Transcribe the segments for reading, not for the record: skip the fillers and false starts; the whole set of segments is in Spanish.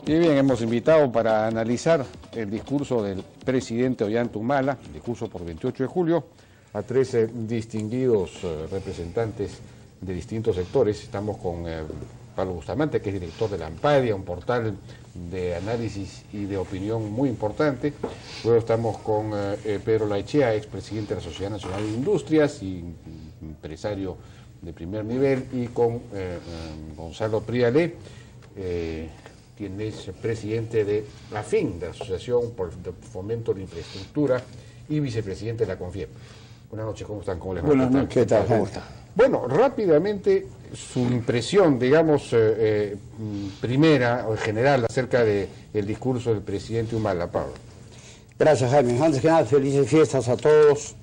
Y bien, hemos invitado para analizar el discurso del presidente Ollanta Humala, el discurso por 28 de julio, a 13 distinguidos representantes de distintos sectores. Estamos con Pablo Bustamante, que es director de la Ampadia, un portal de análisis y de opinión muy importante. Luego estamos con Pedro Laechea, expresidente de la Sociedad Nacional de Industrias y empresario de primer nivel, y con Gonzalo Prialé, quien es presidente de la AFIN, de la Asociación por el Fomento de la Infraestructura, y vicepresidente de la CONFIEP. Buenas noches, ¿cómo están? ¿Cómo les va? Buenas noches, ¿qué tal? ¿Cómo está? Bueno, rápidamente, su impresión, digamos, primera o general acerca del discurso del presidente Humala, Pablo. Gracias, Jaime. Antes que nada, felices fiestas a todos.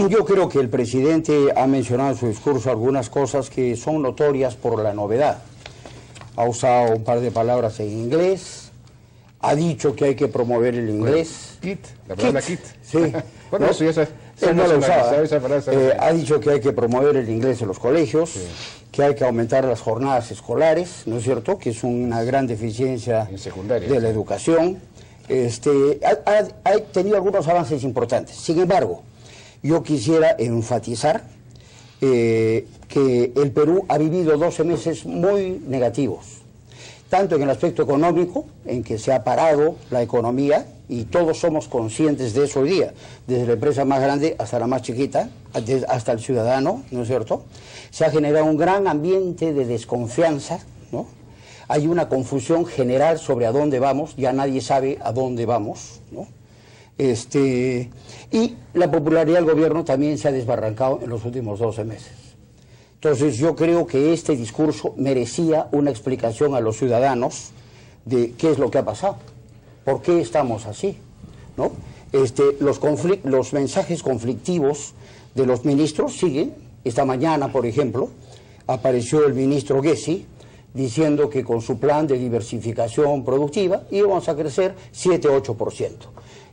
Yo creo que el presidente ha mencionado en su discurso algunas cosas que son notorias por la novedad. Ha usado un par de palabras en inglés, ha dicho que hay que promover el inglés. Kit, la palabra kit. Sí. Bueno, ¿no? eso ya Él no lo usaba. Ha dicho que hay que promover el inglés en los colegios, sí, que hay que aumentar las jornadas escolares, ¿no es cierto?, que es una gran deficiencia en secundaria, de la educación. Ha tenido algunos avances importantes. Sin embargo, yo quisiera enfatizar que el Perú ha vivido 12 meses muy negativos, tanto en el aspecto económico, en que se ha parado la economía, y todos somos conscientes de eso hoy día, desde la empresa más grande hasta la más chiquita, hasta el ciudadano, ¿no es cierto? Se ha generado un gran ambiente de desconfianza, ¿no? Hay una confusión general sobre a dónde vamos, ya nadie sabe a dónde vamos, ¿no? Y la popularidad del gobierno también se ha desbarrancado en los últimos 12 meses. Entonces yo creo que este discurso merecía una explicación a los ciudadanos de qué es lo que ha pasado, por qué estamos así, ¿no? Los mensajes conflictivos de los ministros siguen. Esta mañana, por ejemplo, apareció el ministro Gessi diciendo que con su plan de diversificación productiva íbamos a crecer 7-8%.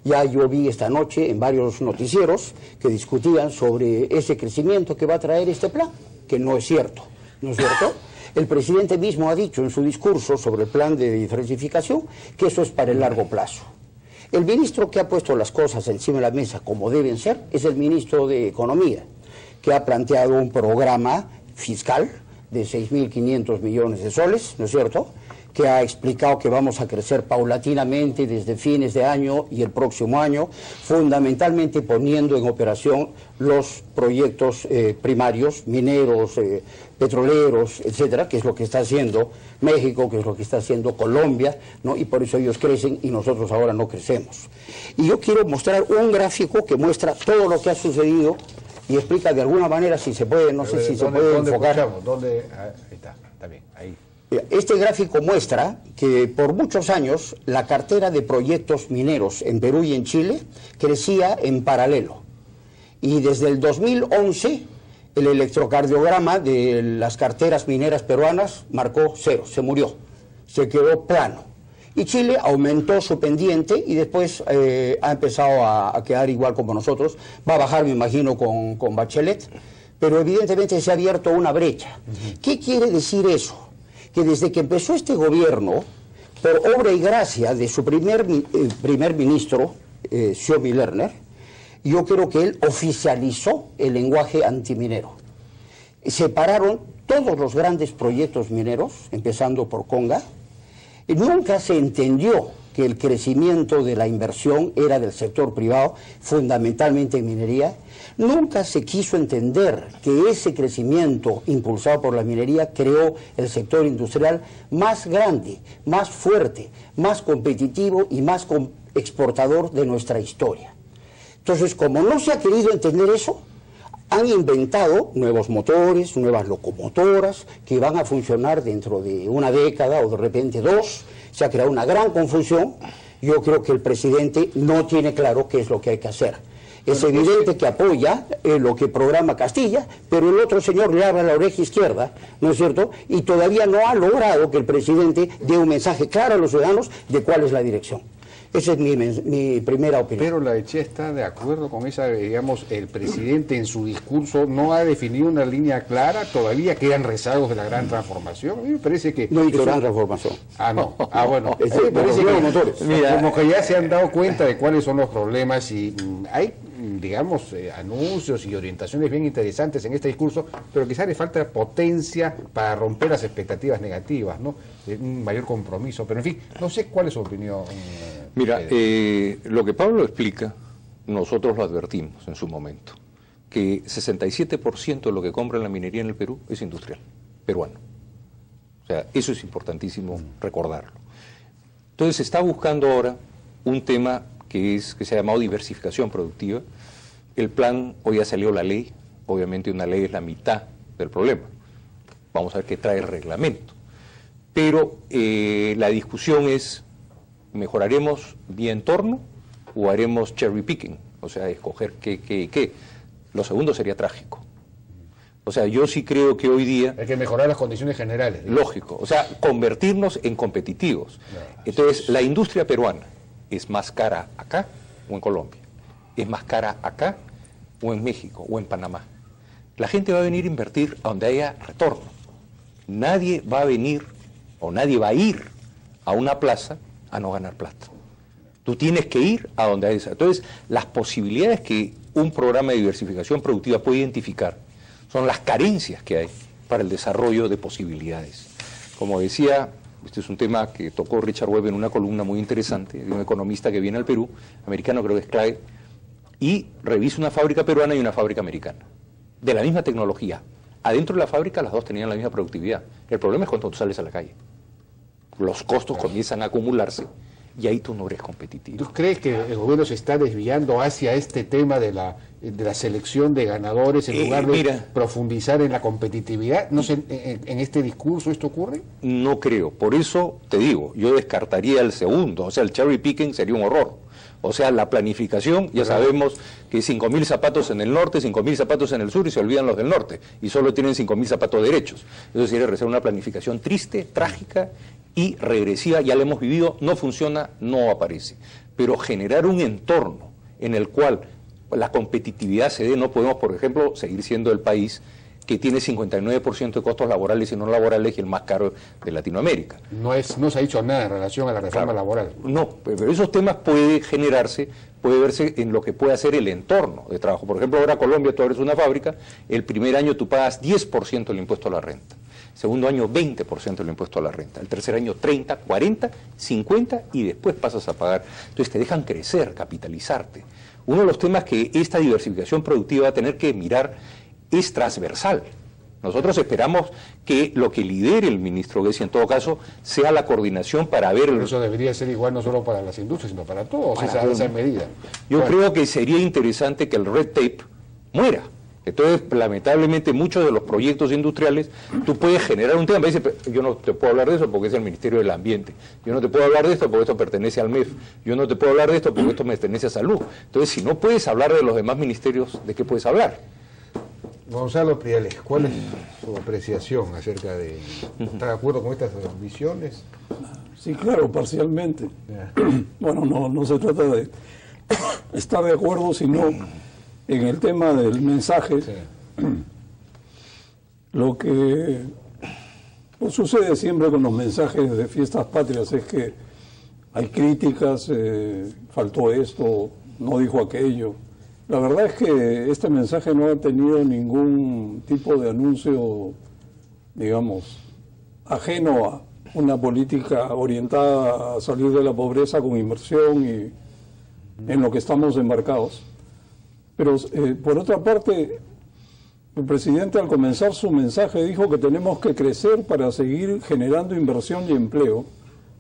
Ya yo vi esta noche en varios noticieros que discutían sobre ese crecimiento que va a traer este plan, que no es cierto, ¿no es cierto? El presidente mismo ha dicho en su discurso sobre el plan de diversificación que eso es para el largo plazo. El ministro que ha puesto las cosas encima de la mesa como deben ser es el ministro de Economía, que ha planteado un programa fiscal de 6.500 millones de soles, ¿no es cierto?, que ha explicado que vamos a crecer paulatinamente desde fines de año y el próximo año, fundamentalmente poniendo en operación los proyectos primarios, mineros, petroleros, etcétera, que es lo que está haciendo México, que es lo que está haciendo Colombia, ¿no? Y por eso ellos crecen y nosotros ahora no crecemos. Y yo quiero mostrar un gráfico que muestra todo lo que ha sucedido y explica de alguna manera, si se puede, no sé si se puede enfocar. ¿Dónde? Ahí está bien, ahí. Este gráfico muestra que por muchos años la cartera de proyectos mineros en Perú y en Chile crecía en paralelo. Y desde el 2011 el electrocardiograma de las carteras mineras peruanas marcó 0, se murió, se quedó plano. Y Chile aumentó su pendiente y después ha empezado a quedar igual como nosotros. Va a bajar, me imagino, con Bachelet, pero evidentemente se ha abierto una brecha. ¿Qué quiere decir eso? Que desde que empezó este gobierno, por obra y gracia de su primer ministro, Xiomi Lerner, yo creo que él oficializó el lenguaje antiminero. Separaron todos los grandes proyectos mineros, empezando por Conga. Nunca se entendió que el crecimiento de la inversión era del sector privado, fundamentalmente en minería. Nunca se quiso entender que ese crecimiento impulsado por la minería creó el sector industrial más grande, más fuerte, más competitivo y más exportador de nuestra historia. Entonces, como no se ha querido entender eso, han inventado nuevos motores, nuevas locomotoras que van a funcionar dentro de una década o de repente 2. Se ha creado una gran confusión. Yo creo que el presidente no tiene claro qué es lo que hay que hacer. Es evidente que apoya lo que programa Castilla, pero el otro señor le habla a la oreja izquierda, ¿no es cierto? Y todavía no ha logrado que el presidente dé un mensaje claro a los ciudadanos de cuál es la dirección. Esa es mi primera opinión. Pero la Echea está de acuerdo con esa, digamos, el presidente en su discurso no ha definido una línea clara, todavía quedan rezagos de la gran transformación. A mí me parece que... No hay gran transformación. Ah, no. Ah, bueno. Me parece que mira, como que ya se han dado cuenta de cuáles son los problemas y hay, digamos, anuncios y orientaciones bien interesantes en este discurso, pero quizás le falta potencia para romper las expectativas negativas, ¿no? Un mayor compromiso. Pero en fin, no sé cuál es su opinión. Mira, lo que Pablo explica, nosotros lo advertimos en su momento, que 67% de lo que compra en la minería en el Perú es industrial, peruano. O sea, eso es importantísimo recordarlo. Entonces se está buscando ahora un tema que se ha llamado diversificación productiva. El plan, hoy ya salió la ley, obviamente una ley es la mitad del problema. Vamos a ver qué trae el reglamento. Pero la discusión es, ¿mejoraremos vía entorno o haremos cherry picking? O sea, escoger qué. Lo segundo sería trágico. O sea, yo sí creo que hoy día... Hay que mejorar las condiciones generales. Lógico, o sea, convertirnos en competitivos. Entonces, la industria peruana es más cara acá o en Colombia, es más cara acá o en México o en Panamá. La gente va a venir a invertir a donde haya retorno. Nadie va a venir o nadie va a ir a una plaza a no ganar plata. Tú tienes que ir a donde hay esa. Entonces, las posibilidades que un programa de diversificación productiva puede identificar son las carencias que hay para el desarrollo de posibilidades. Como decía, este es un tema que tocó Richard Webb en una columna muy interesante, de un economista que viene al Perú, americano creo que es Clay, y revisa una fábrica peruana y una fábrica americana, de la misma tecnología. Adentro de la fábrica las dos tenían la misma productividad. El problema es cuando tú sales a la calle. Los costos comienzan a acumularse y ahí tú no eres competitivo. ¿Tú crees que el gobierno se está desviando hacia este tema de la selección de ganadores en lugar de profundizar en la competitividad? ¿No sé, en este discurso esto ocurre? No creo. Por eso te digo, yo descartaría el segundo. O sea, el cherry picking sería un horror. O sea, la planificación, ya sabemos que 5.000 zapatos en el norte, 5.000 zapatos en el sur y se olvidan los del norte. Y solo tienen 5.000 zapatos derechos. Eso sería realizar una planificación triste, trágica y regresiva. Ya la hemos vivido, no funciona, no aparece. Pero generar un entorno en el cual la competitividad se dé, no podemos, por ejemplo, seguir siendo el país que tiene 59% de costos laborales y no laborales y el más caro de Latinoamérica. No se ha dicho nada en relación a la reforma laboral. No, pero esos temas puede verse en lo que puede hacer el entorno de trabajo. Por ejemplo, ahora Colombia, tú abres una fábrica, el primer año tú pagas 10% del impuesto a la renta, segundo año 20% del impuesto a la renta, el tercer año 30, 40, 50 y después pasas a pagar. Entonces te dejan crecer, capitalizarte. Uno de los temas que esta diversificación productiva va a tener que mirar es transversal. Nosotros esperamos que lo que lidere el ministro Gessi, en todo caso, sea la coordinación para ver... Pero eso debería ser igual no solo para las industrias, sino para todos, esa medida. Yo creo que sería interesante que el red tape muera. Entonces, lamentablemente, muchos de los proyectos industriales, tú puedes generar un tema, me dice, yo no te puedo hablar de eso porque es el Ministerio del Ambiente, yo no te puedo hablar de esto porque esto pertenece al MEF, yo no te puedo hablar de esto porque esto pertenece a Salud. Entonces, si no puedes hablar de los demás ministerios, ¿de qué puedes hablar? Gonzalo Priales, ¿cuál es su apreciación acerca de... ¿Está de acuerdo con estas visiones? Sí, claro, parcialmente. Bueno, no se trata de estar de acuerdo, sino en el tema del mensaje. Sí. Lo que sucede siempre con los mensajes de fiestas patrias es que hay críticas, faltó esto, no dijo aquello. La verdad es que este mensaje no ha tenido ningún tipo de anuncio, digamos, ajeno a una política orientada a salir de la pobreza con inversión y en lo que estamos embarcados. Pero por otra parte, el presidente al comenzar su mensaje dijo que tenemos que crecer para seguir generando inversión y empleo.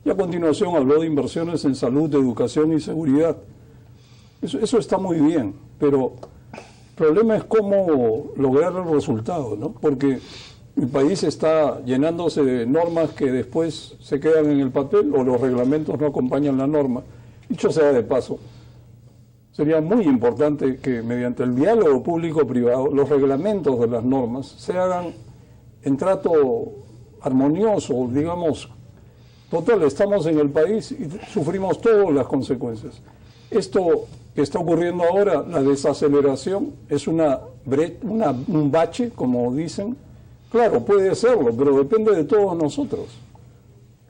Y a continuación habló de inversiones en salud, educación y seguridad. Eso está muy bien, pero el problema es cómo lograr el resultado, ¿no? Porque el país está llenándose de normas que después se quedan en el papel o los reglamentos no acompañan la norma. Dicho sea de paso, sería muy importante que mediante el diálogo público-privado los reglamentos de las normas se hagan en trato armonioso, digamos, Total, estamos en el país y sufrimos todas las consecuencias. Esto que está ocurriendo ahora, la desaceleración, es un bache, como dicen. Claro, puede serlo, pero depende de todos nosotros.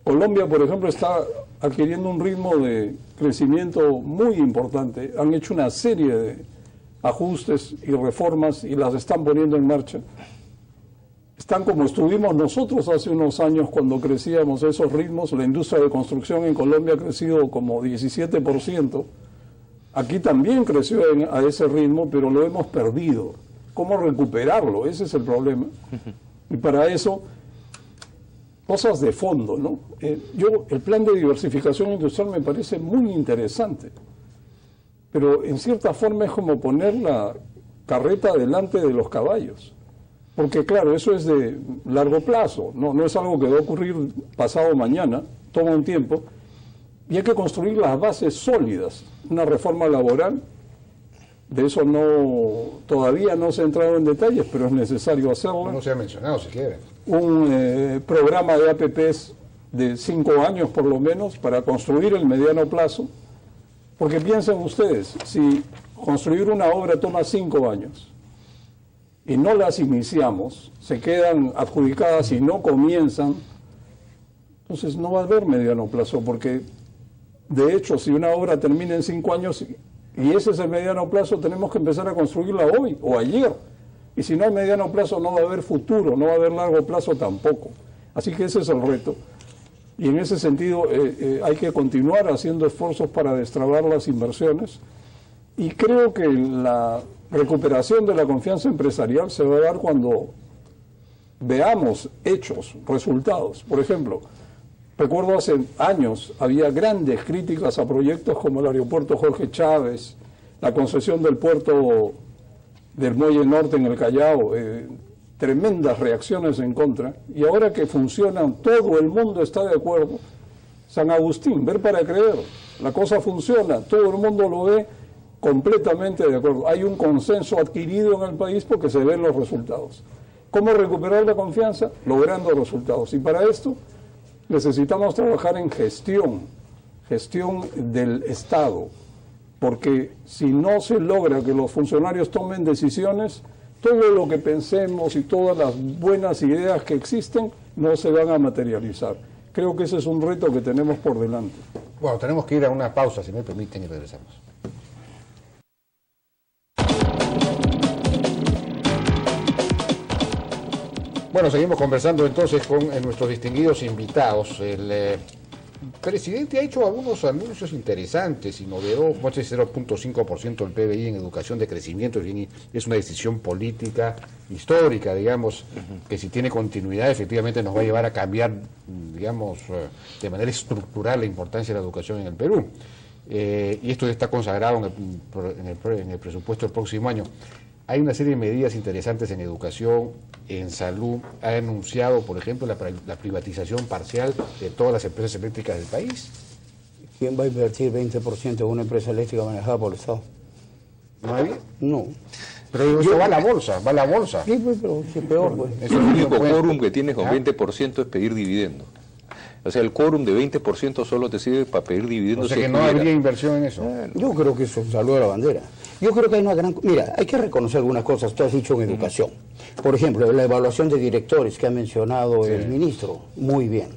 Colombia, por ejemplo, está adquiriendo un ritmo de crecimiento muy importante. Han hecho una serie de ajustes y reformas y las están poniendo en marcha. Están como estuvimos nosotros hace unos años cuando crecíamos a esos ritmos. La industria de construcción en Colombia ha crecido como 17%. Aquí también creció a ese ritmo, pero lo hemos perdido. ¿Cómo recuperarlo? Ese es el problema. Y para eso, cosas de fondo, ¿no? El plan de diversificación industrial me parece muy interesante, pero en cierta forma es como poner la carreta delante de los caballos. Porque claro, eso es de largo plazo, no es algo que va a ocurrir pasado mañana, toma un tiempo, y hay que construir las bases sólidas. Una reforma laboral, de eso todavía no se ha entrado en detalles, pero es necesario hacerlo. No se ha mencionado siquiera. Un programa de APPs de 5 años por lo menos para construir el mediano plazo, porque piensen ustedes, si construir una obra toma 5 años, y no las iniciamos, se quedan adjudicadas y no comienzan, entonces no va a haber mediano plazo, porque de hecho si una obra termina en 5 años y ese es el mediano plazo, tenemos que empezar a construirla hoy o ayer, y si no hay mediano plazo no va a haber futuro, no va a haber largo plazo tampoco, así que ese es el reto. Y en ese sentido hay que continuar haciendo esfuerzos para destrabar las inversiones, y creo que la recuperación de la confianza empresarial se va a dar cuando veamos hechos, resultados. Por ejemplo, recuerdo hace años había grandes críticas a proyectos como el aeropuerto Jorge Chávez, la concesión del puerto del Muelle Norte en el Callao, tremendas reacciones en contra, y ahora que funcionan, todo el mundo está de acuerdo. San Agustín, ver para creer, la cosa funciona, todo el mundo lo ve completamente de acuerdo. Hay un consenso adquirido en el país porque se ven los resultados. ¿Cómo recuperar la confianza? Logrando resultados. Y para esto necesitamos trabajar en gestión del Estado, porque si no se logra que los funcionarios tomen decisiones, todo lo que pensemos y todas las buenas ideas que existen no se van a materializar. Creo que ese es un reto que tenemos por delante. Bueno, tenemos que ir a una pausa, si me permiten, y regresamos. Bueno, seguimos conversando entonces con nuestros distinguidos invitados. El presidente ha hecho algunos anuncios interesantes y novedosos, como ese 0.5% del PBI en educación de crecimiento, es una decisión política histórica, digamos, que si tiene continuidad efectivamente nos va a llevar a cambiar, digamos, de manera estructural la importancia de la educación en el Perú. Y esto está consagrado en el presupuesto del próximo año. Hay una serie de medidas interesantes en educación, en salud. Ha anunciado, por ejemplo, la privatización parcial de todas las empresas eléctricas del país. ¿Quién va a invertir 20% en una empresa eléctrica manejada por el Estado? ¿No hay? No. Pero eso va a la bolsa, va a la bolsa. Sí, pues, pero sí, peor, pues. El único quórum que tienes con 20% es pedir dividendos. O sea, el quórum de 20% solo te sirve para pedir dividendos. O sea que no habría inversión en eso. Yo creo que eso saludó a la bandera. Yo creo que hay una gran... Mira, hay que reconocer algunas cosas, tú has dicho en educación. Por ejemplo, la evaluación de directores que ha mencionado el ministro, muy bien.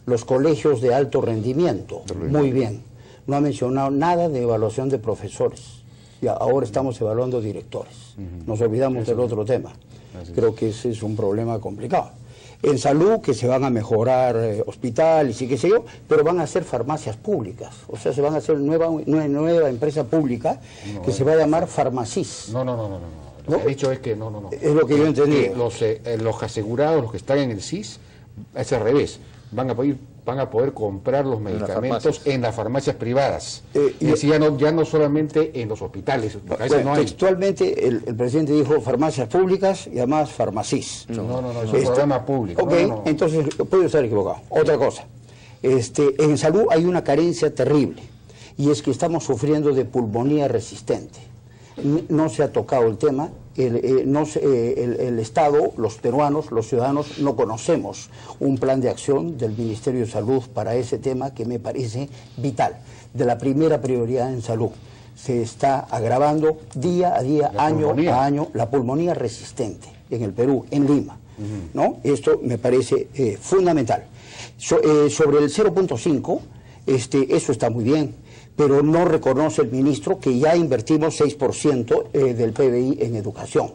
Los colegios de alto rendimiento, muy bien. No ha mencionado nada de evaluación de profesores. Ya, ahora estamos evaluando directores. Nos olvidamos del otro tema. Creo que ese es un problema complicado. En salud, que se van a mejorar hospitales y qué sé yo, pero van a ser farmacias públicas. O sea, se van a hacer una nueva empresa pública que se va a llamar Farmacis. No. Lo que he dicho es que no. Es lo que yo entendí. Los asegurados, los que están en el SIS, es al revés. Van a poder comprar los medicamentos en las farmacias privadas. Y así ya no solamente en los hospitales. Textualmente el presidente dijo farmacias públicas y además Farmacis. No, es un programa público. Ok, entonces puedo estar equivocado. Otra cosa. En salud hay una carencia terrible y es que estamos sufriendo de pulmonía resistente. No se ha tocado el tema el Estado, los peruanos, los ciudadanos, no conocemos un plan de acción del Ministerio de Salud para ese tema que me parece vital, de la primera prioridad en salud. Se está agravando día a día, año a año, la pulmonía resistente en el Perú, en Lima, ¿no? Esto me parece fundamental. Sobre el 0.5, eso está muy bien, pero no reconoce el ministro que ya invertimos 6% del PBI en educación.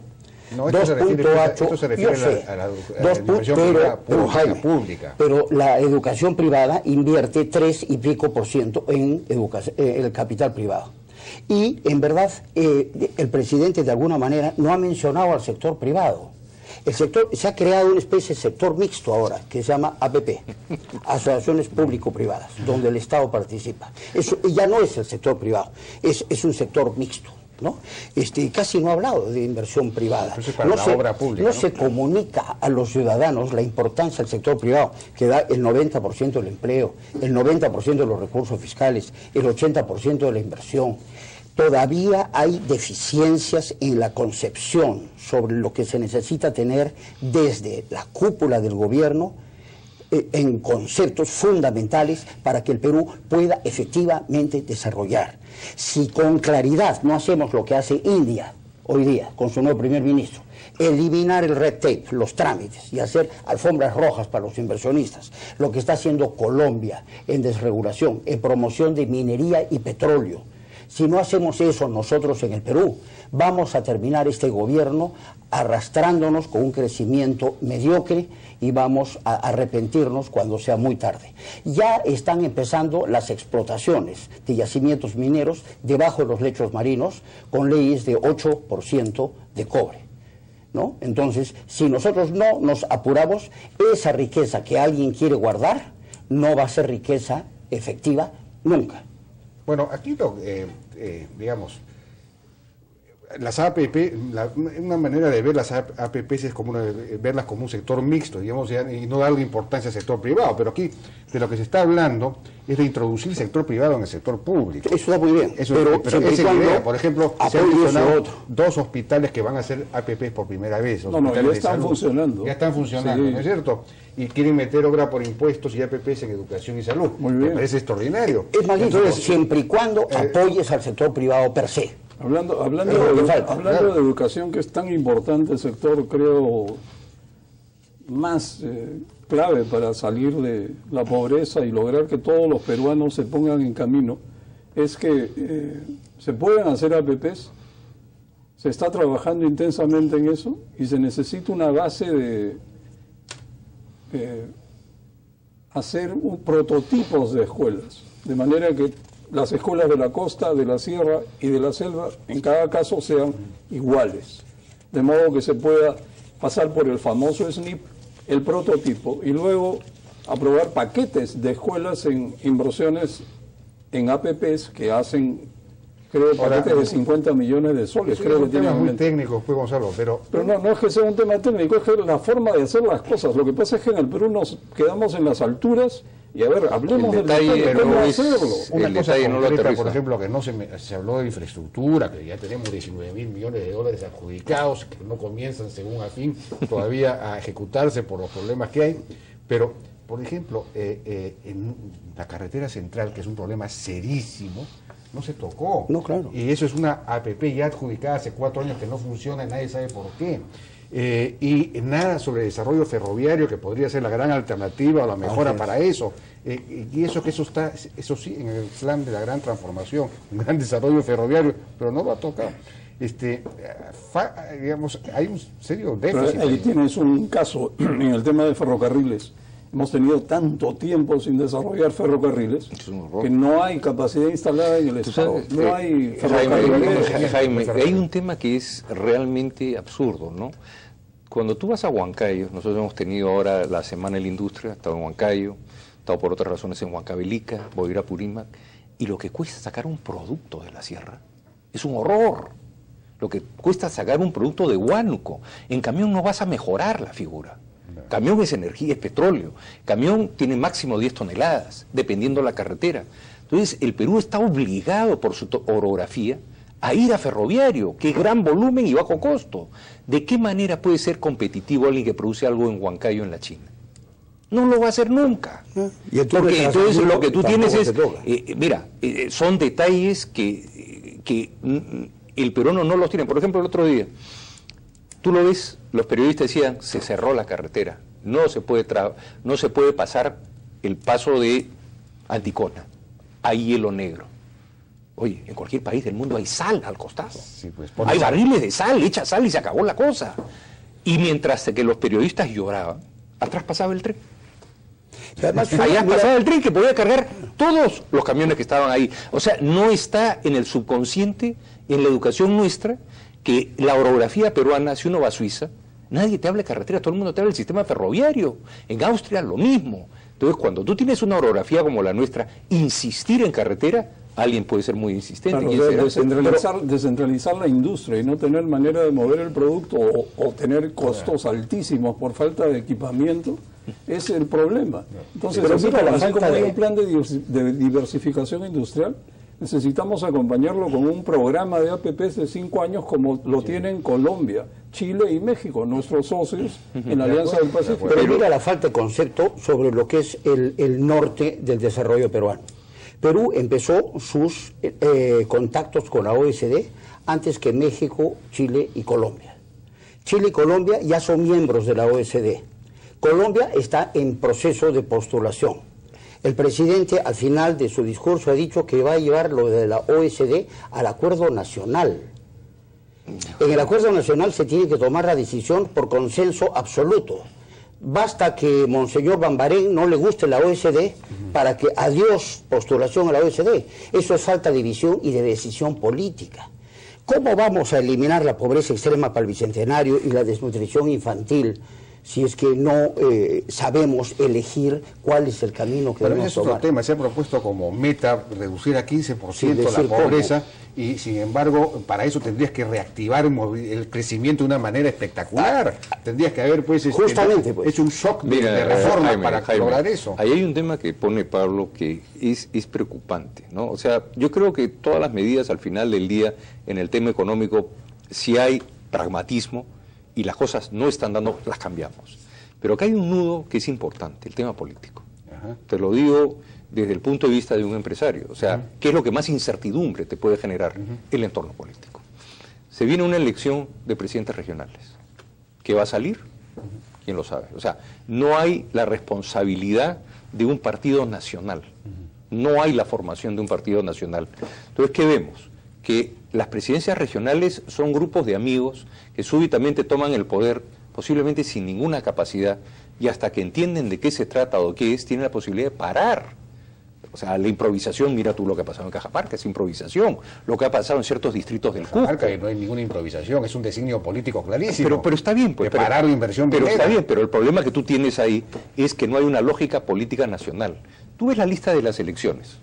No, esto se refiere a la educación pública. Pero la educación privada invierte 3 y pico % en el capital privado. Y en verdad el presidente de alguna manera no ha mencionado al sector privado. Se ha creado una especie de sector mixto ahora, que se llama APP, Asociaciones Público-Privadas, donde el Estado participa. Eso ya no es el sector privado, es un sector mixto, ¿no? Casi no ha hablado de inversión privada. No se comunica a los ciudadanos la importancia del sector privado, que da el 90% del empleo, el 90% de los recursos fiscales, el 80% de la inversión. Todavía hay deficiencias en la concepción sobre lo que se necesita tener desde la cúpula del gobierno en conceptos fundamentales para que el Perú pueda efectivamente desarrollar. Si con claridad no hacemos lo que hace India hoy día con su nuevo primer ministro, eliminar el red tape, los trámites y hacer alfombras rojas para los inversionistas, lo que está haciendo Colombia en desregulación, en promoción de minería y petróleo. Si no hacemos eso nosotros en el Perú, vamos a terminar este gobierno arrastrándonos con un crecimiento mediocre y vamos a arrepentirnos cuando sea muy tarde. Ya están empezando las explotaciones de yacimientos mineros debajo de los lechos marinos con leyes de 8% de cobre, ¿no? Entonces, si nosotros no nos apuramos, esa riqueza que alguien quiere guardar no va a ser riqueza efectiva nunca. Bueno, aquí digamos, las APP, una manera de ver las APPs es como verlas como un sector mixto, digamos, y no darle importancia al sector privado, pero aquí de lo que se está hablando es de introducir el sector privado en el sector público. Eso está muy bien, pero esa es la idea. Por ejemplo, se han mencionado 2 hospitales que van a ser APPs por primera vez. Ya están funcionando. Ya están funcionando, sí. ¿No es cierto? Y quieren meter obra por impuestos y APPs en educación y salud. Muy bien. Me parece extraordinario. Es magnífico, entonces, siempre y cuando apoyes al sector privado per se. Hablando de educación, que es tan importante el sector, creo, más clave para salir de la pobreza y lograr que todos los peruanos se pongan en camino, es que se pueden hacer APPs, se está trabajando intensamente en eso y se necesita una base de hacer prototipos de escuelas, de manera que las escuelas de la costa, de la sierra y de la selva, en cada caso sean iguales, de modo que se pueda pasar por el famoso SNIP, el prototipo, y luego aprobar paquetes de escuelas en inversiones en APPs que hacen, creo, paquetes de 50 millones de soles. Creo que tiene muy técnico, pues, Gonzalo, pero no es que sea un tema técnico, es que es la forma de hacer las cosas. Lo que pasa es que en el Perú nos quedamos en las alturas. Y a ver, hablemos del detalle, ¿cómo hacerlo? Una cosa concreta, por ejemplo, que no se habló de infraestructura, que ya tenemos 19.000 millones de dólares adjudicados, que no comienzan según a fin todavía a ejecutarse por los problemas que hay, pero, por ejemplo, en la carretera central, que es un problema serísimo, no se tocó. No, claro. Y eso es una APP ya adjudicada hace 4 años que no funciona y nadie sabe por qué. Y nada sobre desarrollo ferroviario, que podría ser la gran alternativa o la mejora para eso. Y eso está, eso sí, en el plan de la gran transformación, un gran desarrollo ferroviario, pero no lo ha tocado. Digamos, hay un serio déficit. Pero ahí tienes un caso en el tema de ferrocarriles. Hemos tenido tanto tiempo sin desarrollar ferrocarriles que no hay capacidad instalada en el Estado. No hay ferrocarriles. Jaime, hay un tema que es realmente absurdo, ¿no? Cuando tú vas a Huancayo, nosotros hemos tenido ahora la Semana de la Industria, he estado en Huancayo, he estado por otras razones en Huancavelica, voy a ir a Purímac, y lo que cuesta sacar un producto de la sierra es un horror. Lo que cuesta sacar un producto de Huánuco. En camión no vas a mejorar la figura. Camión es energía, es petróleo. Camión tiene máximo 10 toneladas, dependiendo de la carretera. Entonces, el Perú está obligado por su orografía a ir a ferroviario, que es gran volumen y bajo costo. ¿De qué manera puede ser competitivo alguien que produce algo en Huancayo, en la China? No lo va a hacer nunca. Porque entonces lo que tú tienes es, son detalles que el peruano no los tiene. Por ejemplo, el otro día, tú lo ves, los periodistas decían, se cerró la carretera, no se puede pasar el paso de Anticona, hay hielo negro. Oye, en cualquier país del mundo hay sal al costado. Sí, pues, hay barriles de sal, echa sal y se acabó la cosa. Y mientras que los periodistas lloraban, atrás pasaba el tren. Allá pasaba el tren que podía cargar todos los camiones que estaban ahí. O sea, no está en el subconsciente, en la educación nuestra, que la orografía peruana, si uno va a Suiza, nadie te habla de carretera, todo el mundo te habla del sistema ferroviario. En Austria lo mismo. Entonces, cuando tú tienes una orografía como la nuestra, insistir en carretera, alguien puede ser muy insistente. Claro, descentralizar la industria y no tener manera de mover el producto o tener costos altísimos por falta de equipamiento, es el problema. Entonces, así como hay un plan de diversificación industrial, necesitamos acompañarlo con un programa de APPs de 5 años como lo tienen Colombia, Chile y México, nuestros socios en la Alianza del Pacífico. Pero mira la falta de concepto sobre lo que es el norte del desarrollo peruano. Perú empezó sus contactos con la OECD antes que México, Chile y Colombia. Chile y Colombia ya son miembros de la OECD. Colombia está en proceso de postulación. El presidente al final de su discurso ha dicho que va a llevar lo de la OECD al acuerdo nacional. En el acuerdo nacional se tiene que tomar la decisión por consenso absoluto. Basta que Monseñor Bambarén no le guste la OECD para que adiós postulación a la OECD. Eso es falta de visión y de decisión política. ¿Cómo vamos a eliminar la pobreza extrema para el Bicentenario y la desnutrición infantil si es que no sabemos elegir cuál es el camino que debemos tomar? Pero ese es otro tema. Se ha propuesto como meta reducir a 15% la pobreza y sin embargo para eso tendrías que reactivar el crecimiento de una manera espectacular. Tendrías que haber pues, justamente, hecho un shock de reforma para lograr eso. Ahí hay un tema que pone Pablo que es preocupante, ¿no? O sea, yo creo que todas las medidas al final del día en el tema económico, si hay pragmatismo y las cosas no están dando, las cambiamos. Pero acá hay un nudo que es importante, el tema político. Ajá. Te lo digo desde el punto de vista de un empresario. O sea, ¿qué es lo que más incertidumbre te puede generar el entorno político? Se viene una elección de presidentes regionales. ¿Qué va a salir? ¿Quién lo sabe? O sea, no hay la responsabilidad de un partido nacional. No hay la formación de un partido nacional. Entonces, ¿qué vemos? Que las presidencias regionales son grupos de amigos que súbitamente toman el poder, posiblemente sin ninguna capacidad, y hasta que entienden de qué se trata o qué es, tienen la posibilidad de parar. O sea, la improvisación, mira tú lo que ha pasado en Cajamarca, es improvisación. Lo que ha pasado en ciertos distritos del Cusco. Cajamarca no hay ninguna improvisación, es un designio político clarísimo. Pero está bien, pues. Parar la inversión pero minera. Está bien, pero el problema que tú tienes ahí es que no hay una lógica política nacional. Tú ves la lista de las elecciones.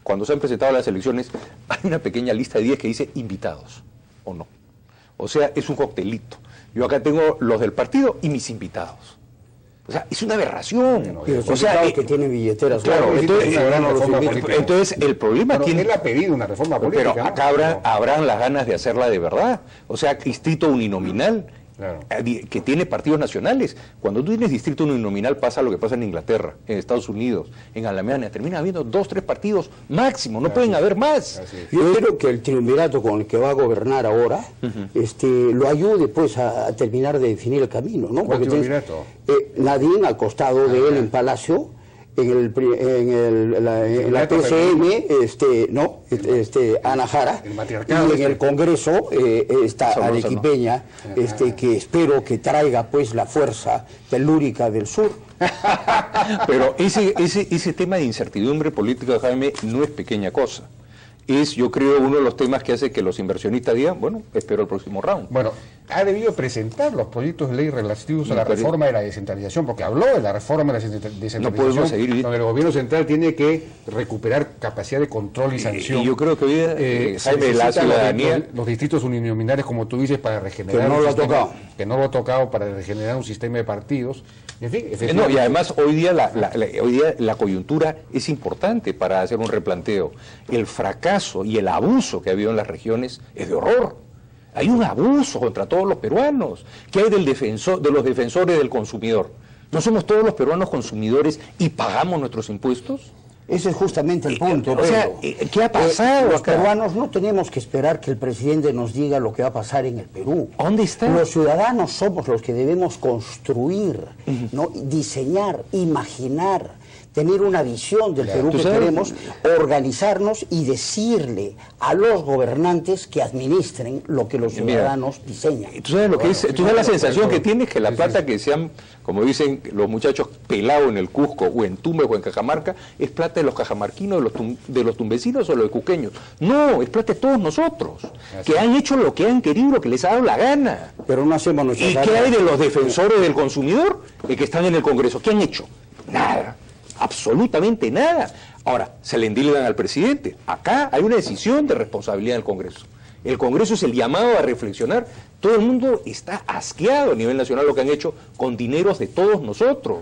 Cuando se han presentado las elecciones, hay una pequeña lista de 10 que dice invitados, o no. O sea, es un coctelito. Yo acá tengo los del partido y mis invitados. O sea, es una aberración. Y los invitados que tienen billeteras. Claro, entonces el problema tiene... Él ha pedido una reforma política. Pero acá habrán las ganas de hacerla de verdad. O sea, distrito uninominal. Claro. Que tiene partidos nacionales. Cuando tú tienes distrito uninominal pasa lo que pasa en Inglaterra, en Estados Unidos, en Alemania, termina habiendo 2, 3 partidos máximo, no pueden haber más. Yo espero que el triunvirato con el que va a gobernar ahora lo ayude pues a terminar de definir el camino, ¿no? ¿Cuál triunvirato? Nadine al costado de él en Palacio, en la PCM, Ana Jara, y en el Congreso está Arequipeña, que espero que traiga pues la fuerza telúrica del sur. Pero ese tema de incertidumbre política, Jaime, no es pequeña cosa. Es, yo creo, uno de los temas que hace que los inversionistas digan, bueno, espero el próximo round. Bueno, ha debido presentar los proyectos de ley relativos a la reforma de la descentralización, porque habló de la reforma de la descentralización, no podemos seguir donde el gobierno central tiene que recuperar capacidad de control y sanción. Y yo creo que hoy Jaime, la ciudadanía... Los distritos uninominales, como tú dices, para regenerar... Que no lo ha tocado. Que no lo ha tocado para regenerar un sistema de partidos. En fin, no, y además hoy día la coyuntura es importante para hacer un replanteo. El fracaso y el abuso que ha habido en las regiones es de horror. Hay un abuso contra todos los peruanos. ¿Qué hay de los defensores del consumidor? ¿No somos todos los peruanos consumidores y pagamos nuestros impuestos? Ese es justamente el punto. O sea, ¿qué ha pasado los acá? peruanos no tenemos que esperar que el presidente nos diga lo que va a pasar en el Perú. ¿Dónde está? Los ciudadanos somos los que debemos construir, ¿no? Diseñar, imaginar, tener una visión del Perú que queremos, organizarnos y decirle a los gobernantes que administren lo que los ciudadanos diseñan. ¿Tú sabes lo que es? ¿Tú sabes la sensación que tienes? Que la plata que se han, como dicen los muchachos, pelado en el Cusco o en Tumbes o en Cajamarca, es plata de los cajamarquinos, de los tumbesinos o los cuqueños. No, es plata de todos nosotros, que han hecho lo que han querido, lo que les ha dado la gana. Pero no hacemos nuestra ¿Y qué hay de los defensores del consumidor que están en el Congreso? ¿Qué han hecho? Nada. Absolutamente nada. Ahora, se le endilgan al presidente. Acá hay una decisión de responsabilidad del Congreso. El Congreso es el llamado a reflexionar. Todo el mundo está asqueado a nivel nacional lo que han hecho con dineros de todos nosotros,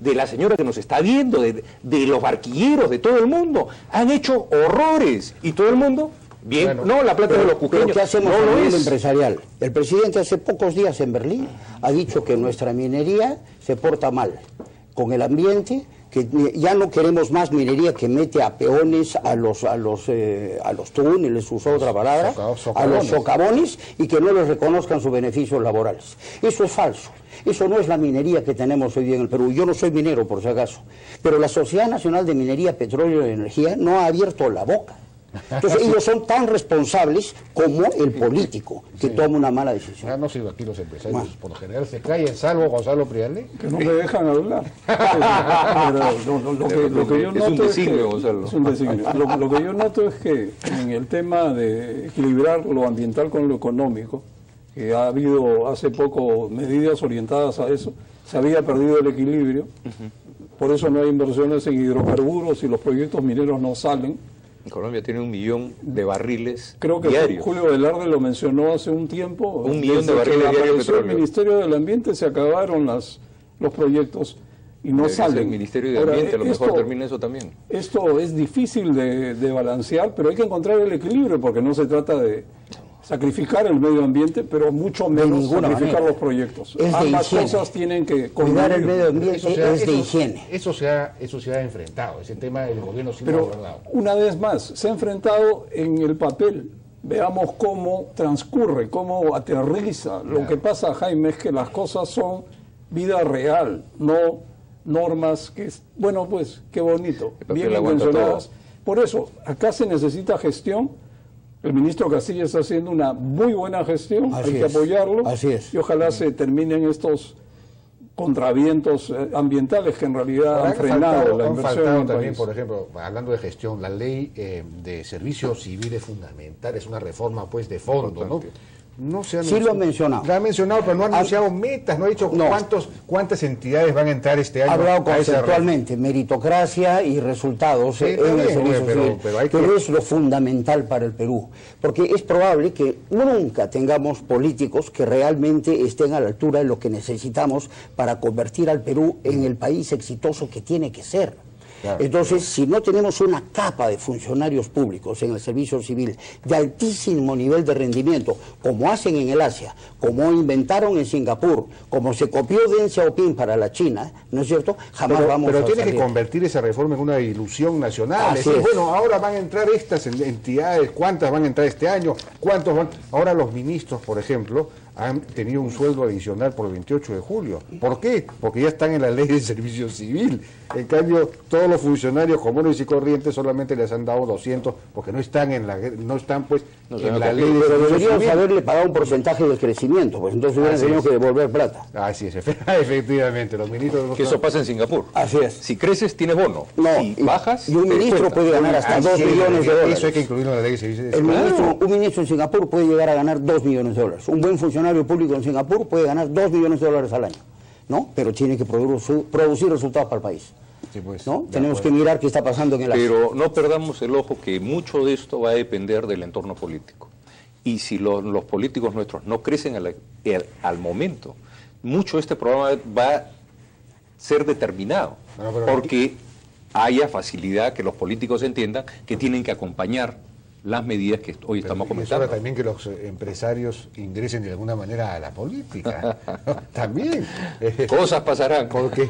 de la señora que nos está viendo, de los barquilleros, de todo el mundo. Han hecho horrores. ¿Y todo el mundo? Bien, no, la plata de los cuqueños. ¿Pero qué hacemos a nivel empresarial? El presidente hace pocos días en Berlín ha dicho que nuestra minería se porta mal con el ambiente, que ya no queremos más minería que mete a peones a los túneles, usó otra palabra, a los socavones, y que no les reconozcan sus beneficios laborales. Eso es falso. Eso no es la minería que tenemos hoy día en el Perú. Yo no soy minero, por si acaso, pero la Sociedad Nacional de Minería, Petróleo y Energía no ha abierto la boca. Entonces ellos son tan responsables como el político que toma una mala decisión. Ya no sigo aquí los empresarios, por lo general se callan, salvo Gonzalo Priale. Que no me dejan hablar. Lo que yo noto es que, Gonzalo. Es un designio. Lo que yo noto es que en el tema de equilibrar lo ambiental con lo económico, que ha habido hace poco medidas orientadas a eso, se había perdido el equilibrio. Por eso no hay inversiones en hidrocarburos y los proyectos mineros no salen. Colombia tiene 1 millón de barriles Creo que diarios. Julio Velarde lo mencionó hace un tiempo. 1 millón de barriles diarios de petróleo. El Ministerio del Ambiente se acabaron los proyectos y no salen. El Ministerio del Ambiente a lo mejor termina eso también. Esto es difícil de balancear, pero hay que encontrar el equilibrio porque no se trata de sacrificar el medio ambiente, pero mucho menos sacrificar los proyectos. Ambas cosas tienen que cuidar el medio ambiente, es de higiene. Eso se ha enfrentado, ese tema del gobierno sí lo ha abordado. Una vez más, se ha enfrentado en el papel. Veamos cómo transcurre, cómo aterriza. Lo que pasa, Jaime, es que las cosas son vida real, no normas que, bueno, pues, qué bonito, bien intencionadas. Por eso, acá se necesita gestión. El ministro Castillo está haciendo una muy buena gestión, hay que apoyarlo. Así es. Y ojalá se terminen estos contravientos ambientales que en realidad han frenado la inversión en el también, país. por ejemplo, hablando de gestión, la ley de servicios civiles fundamental es una reforma pues de fondo, ¿no? No se ha sí lo ha mencionado. Lo ha mencionado, pero no ha anunciado metas, no ha dicho cuántas entidades van a entrar este año. Ha hablado conceptualmente, meritocracia y resultados en el servicio civil, pero es lo fundamental para el Perú, porque es probable que nunca tengamos políticos que realmente estén a la altura de lo que necesitamos para convertir al Perú en el país exitoso que tiene que ser. Claro. Entonces, si no tenemos una capa de funcionarios públicos en el servicio civil de altísimo nivel de rendimiento, como hacen en el Asia, como inventaron en Singapur, como se copió Deng Xiaoping para la China, ¿no es cierto? Jamás vamos a Pero tiene salir. que convertir esa reforma en una ilusión nacional. Así es. Bueno, ahora van a entrar estas entidades, ¿cuántas van a entrar este año? ¿Cuántos van? Ahora los ministros, por ejemplo, han tenido un sueldo adicional por el 28 de julio. ¿Por qué? Porque ya están en la ley de servicio civil. En cambio, todos los funcionarios comunes y corrientes solamente les han dado 200 porque no están en la ley de pero deberíamos haberle pagado un porcentaje del crecimiento, pues entonces hubieran tenido que devolver plata. Así es, efectivamente. Los ministros que eso pasa en Singapur. Así es. Si creces, tienes bono. No, si bajas, y un ministro puede ganar hasta 2 millones de dólares. Eso hay que incluirlo en la ley de servicio civil. Un ministro en Singapur puede llegar a ganar 2 millones de dólares. Un buen funcionario funcionario público en Singapur puede ganar $2 millones al año, ¿no? Pero tiene que producir resultados para el país. Sí, pues, ¿No? Tenemos que mirar qué está pasando en el Pero no perdamos el ojo que mucho de esto va a depender del entorno político. Y si los políticos nuestros no crecen al momento, mucho de este programa va a ser determinado, porque haya facilidad que los políticos entiendan que tienen que acompañar las medidas que hoy estamos comentando. Pero también que los empresarios ingresen de alguna manera a la política. También. Cosas pasarán. Porque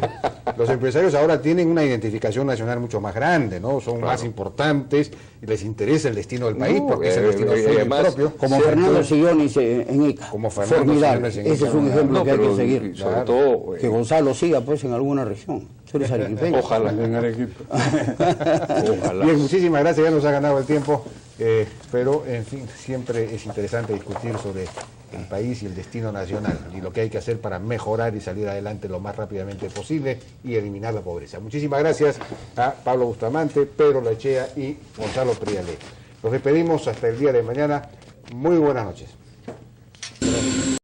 los empresarios ahora tienen una identificación nacional mucho más grande, ¿no? Son más importantes y les interesa el destino del país porque es el destino suyo y propio. Como Fernando Sillones en Ica. Como Fernando formidable. Sillones en Ese Ica. es un ejemplo que hay que seguir. Sobre todo, que Gonzalo siga pues en alguna región. Tú eres arequipeño. ojalá. En Arequipa. Ojalá. Bien, muchísimas gracias, ya nos ha ganado el tiempo, pero en fin, siempre es interesante discutir sobre el país y el destino nacional y lo que hay que hacer para mejorar y salir adelante lo más rápidamente posible y eliminar la pobreza. Muchísimas gracias a Pablo Bustamante, Pedro Lachea y Gonzalo Priale. Nos despedimos hasta el día de mañana. Muy buenas noches.